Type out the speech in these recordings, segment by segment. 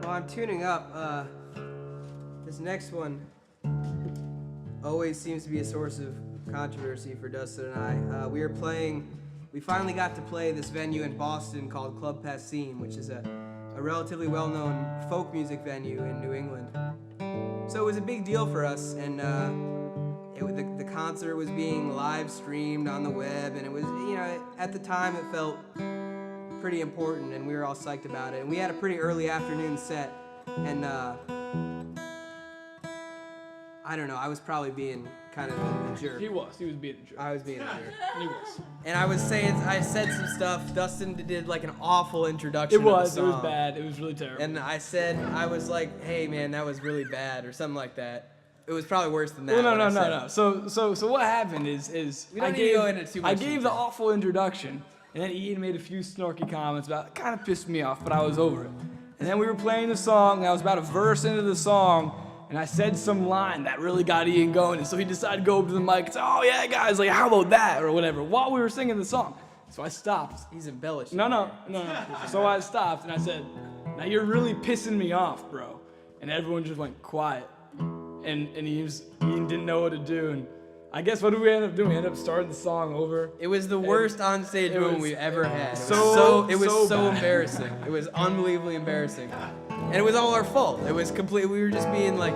I'm tuning up. This next one always seems to be a source of controversy for Dustin and I. We finally got to play this venue in Boston called Club Passim, which is a relatively well-known folk music venue in New England. So it was a big deal for us, and the concert was being live streamed on the web, and it was, at the time it felt pretty important, and we were all psyched about it. And we had a pretty early afternoon set, and I don't know, I was probably being kind of a jerk. He was being a jerk. I was being a jerk. He was. And I said some stuff. Dustin did like an awful introduction It was of the song. it was bad. It was really terrible. And I was like, hey man, that was really bad, or something like that. It was probably worse than that. Well, no. So what happened is we don't need to go into too much I gave the detail. awful introduction, and then Ian made a few snarky comments about it. Kind of pissed me off, but I was over it. And then we were playing the song, and I was about a verse into the song, and I said some line that really got Ian going, and so he decided to go over to the mic and say, oh yeah guys, like how about that, or whatever, while we were singing the song. So I stopped. He's embellishing. No. So I stopped, and I said, now you're really pissing me off, bro. And everyone just went quiet. And Ian didn't know what to do, and I guess what did we end up doing? We ended up starting the song over. It was the worst onstage moment we've ever had. It was so embarrassing. It was unbelievably embarrassing. And it was all our fault. It was completely, we were just being like,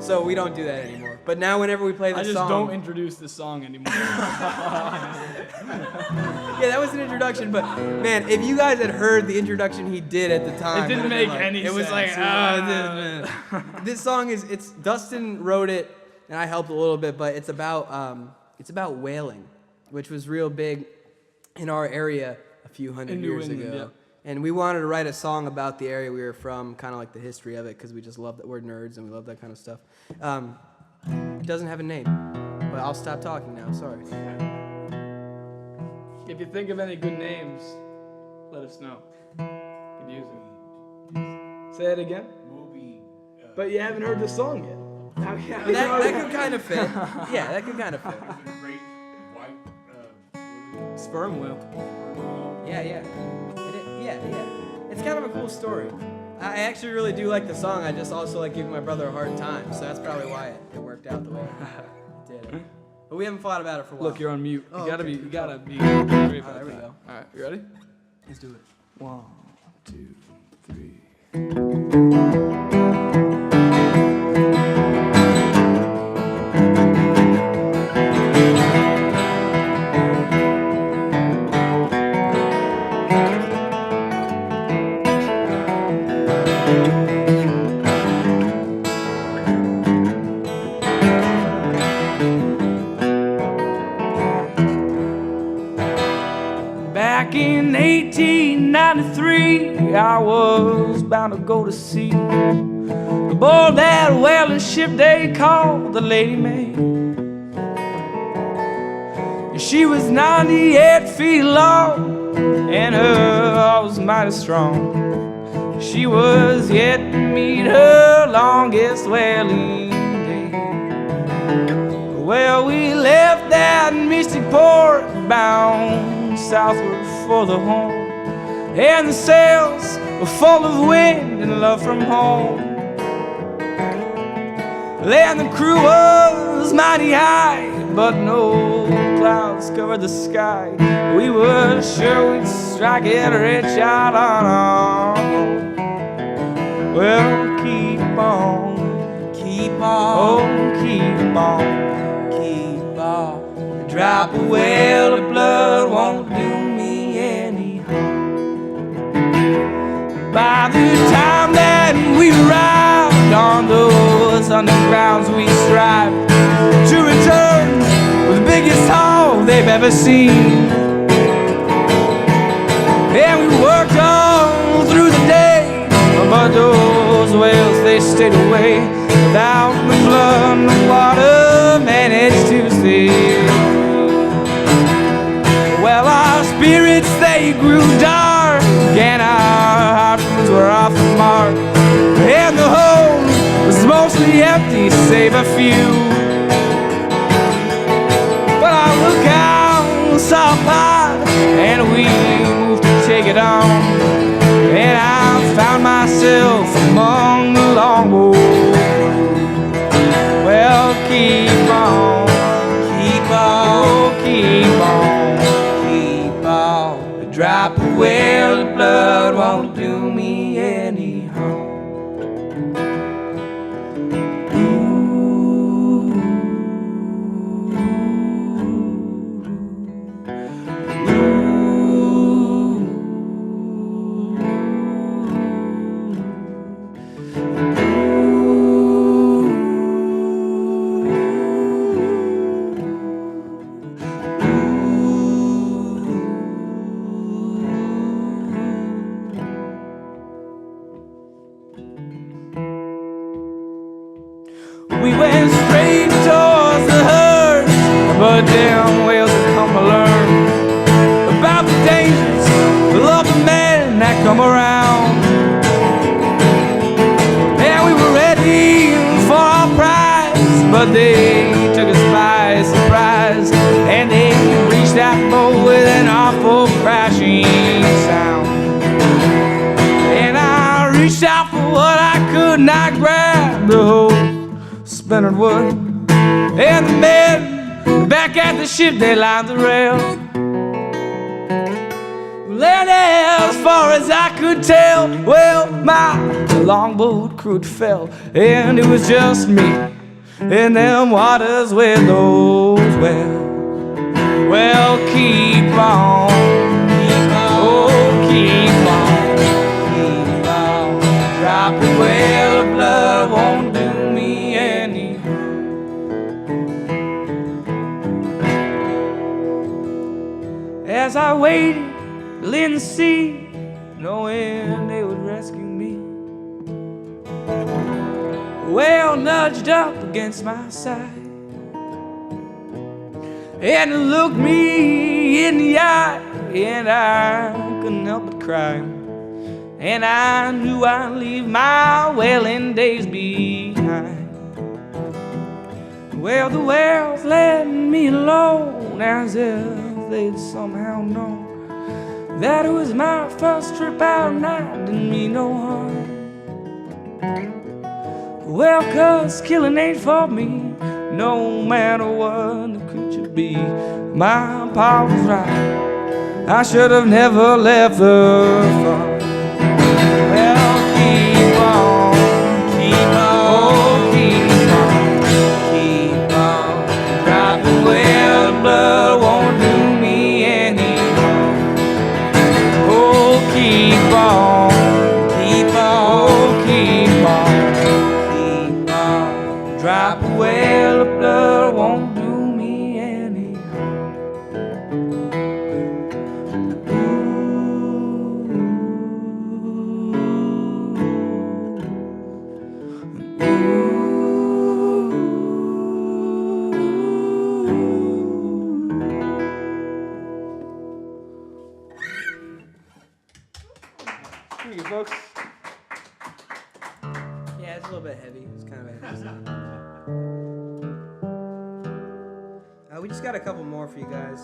so we don't do that anymore. But now whenever we play the song. I just don't introduce the song anymore. Yeah, that was an introduction, but man, if you guys had heard the introduction he did at the time. It didn't make any sense. It was like, this song it's Dustin wrote it, and I helped a little bit, but it's about whaling, which was real big in our area a few hundred years ago. Yeah. And we wanted to write a song about the area we were from, kind of like the history of it, because we just love that we're nerds and we love that kind of stuff. It doesn't have a name, but I'll stop talking now. Sorry. If you think of any good names, let us know. Could use it. Say it again. But you haven't heard the song yet. That could kind of fit. Yeah, that could kind of fit. Sperm whale. Yeah. It's kind of a cool story. I actually really do like the song. I just also like giving my brother a hard time, so that's probably why it worked out the way it did. But we haven't thought about it for a while. Look, you're on mute. Oh, you gotta okay. be brave. There we go. All right, you ready? Let's do it. 1, 2, 3. Back in 1893, I was bound to go to sea aboard that whaling ship they called the Lady May. She was 98 feet long, and her hull was mighty strong. She was yet to meet her longest whaling day. Well, we left that mystic port, bound southward for the home, and the sails were full of wind and love from home. And the crew was mighty high, but no clouds covered the sky. We were sure we'd strike it rich out on our own. Well, keep on, oh, keep on. A drop of whale of blood won't do me any harm. By the time that we arrived on those undergrounds, we strive to return with the biggest haul they've ever seen. And we worked all through the day, but those whales, they stayed away. Without the blood and the water managed to stay. Well, our spirits, they grew dark, and our hearts were off the mark, and the hold was mostly empty, save a few. But our lookout saw a pot, and we moved to take it on. And I found myself drop of well blood won't do me any harm. We went straight towards the herd, but damn well to come to learn about the dangers of the men that come around. And we were ready for our prize, but they took us by surprise, and they reached that boat with an awful crashing sound. And I reached out for what I could not grab, the whole splintered wood, and the men back at the ship, they lined the rail. And as far as I could tell, well, my longboat crew fell, and it was just me in them waters with those well, keep on, oh, keep on, dropping well of blood won't do me any harm. As I waited in the sea, knowing they would rescue me, well nudged up against my side and looked me in the eye, and I couldn't help but cry. And I knew I'd leave my whaling days behind. Well, the whales let me alone, as if they'd somehow known that it was my first trip out and I didn't mean no harm. Well, 'cause killing ain't for me, no matter what the creature be. My pa was right, I should have never left the farm. Well, keep on, oh, keep on, dropping well blood won't do me any harm. Oh, keep on, dropping well blood won't do me any harm. Thank you, folks. Yeah, it's a little bit heavy. It's kind of a heavy song. We just got a couple more for you guys.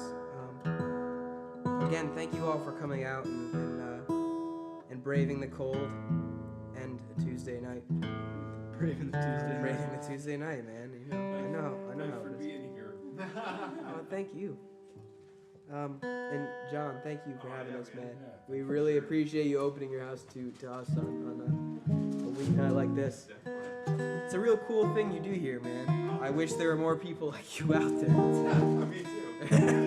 Again, thank you all for coming out and braving the cold and Tuesday night. Braving the Tuesday night, man. You know, I know how it is. being here. Oh, thank you. And John, thank you for having us, man. We really appreciate you opening your house to us on a weeknight like this. It's a real cool thing you do here, man. I wish there were more people like you out there. Me too.